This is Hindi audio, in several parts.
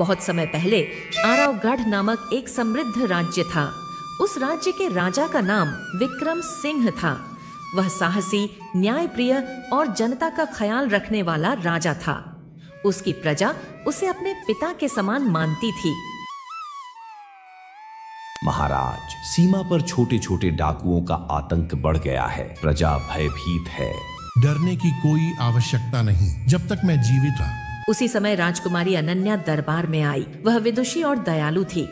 बहुत समय पहले आरावगढ़ नामक एक समृद्ध राज्य था। उस राज्य के राजा का नाम विक्रम सिंह था। वह साहसी, न्यायप्रिय और जनता का ख्याल रखने वाला राजा था। उसकी प्रजा उसे अपने पिता के समान मानती थी। महाराज, सीमा पर छोटे छोटे डाकुओं का आतंक बढ़ गया है। प्रजा भयभीत है। डरने की कोई आवश्यकता नहीं जब तक मैं जीवित हूँ। उसी समय राजकुमारी अनन्या दरबार में आई। वह विदुषी और दयालु थी।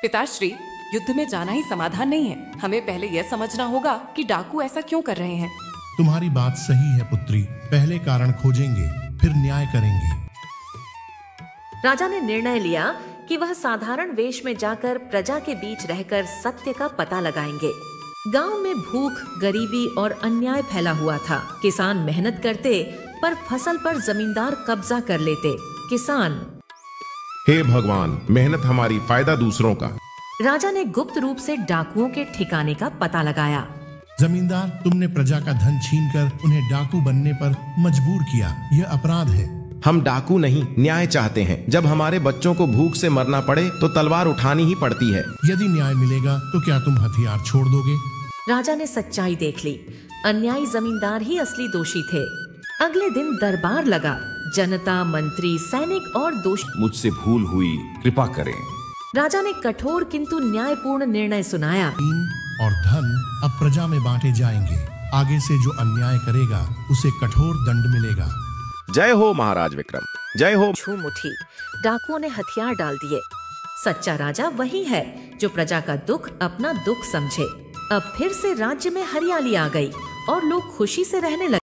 पिताश्री, युद्ध में जाना ही समाधान नहीं है। हमें पहले यह समझना होगा कि डाकू ऐसा क्यों कर रहे हैं। तुम्हारी बात सही है पुत्री। पहले कारण खोजेंगे, फिर न्याय करेंगे। राजा ने निर्णय लिया कि वह साधारण वेश में जाकर प्रजा के बीच रहकर सत्य का पता लगाएंगे। गांव में भूख, गरीबी और अन्याय फैला हुआ था। किसान मेहनत करते पर फसल पर जमींदार कब्जा कर लेते। किसान, हे भगवान, मेहनत हमारी, फायदा दूसरों का। राजा ने गुप्त रूप से डाकुओं के ठिकाने का पता लगाया। जमींदार, तुमने प्रजा का धन छीनकर उन्हें डाकू बनने पर मजबूर किया। यह अपराध है। हम डाकू नहीं, न्याय चाहते हैं। जब हमारे बच्चों को भूख से मरना पड़े तो तलवार उठानी ही पड़ती है। यदि न्याय मिलेगा तो क्या तुम हथियार छोड़ दोगे? राजा ने सच्चाई देख ली। अन्यायी जमींदार ही असली दोषी थे। अगले दिन दरबार लगा। जनता, मंत्री, सैनिक और दोषी। मुझसे भूल हुई, कृपा करें। राजा ने कठोर किंतु न्यायपूर्ण निर्णय सुनाया। और धन अब प्रजा में बांटे जाएंगे। आगे से जो अन्याय करेगा उसे कठोर दंड मिलेगा। जय हो महाराज विक्रम, जय हो। छू मुठी डाकुओं ने हथियार डाल दिए। सच्चा राजा वही है जो प्रजा का दुख अपना दुख समझे। अब फिर से राज्य में हरियाली आ गई और लोग खुशी से रहने लगे।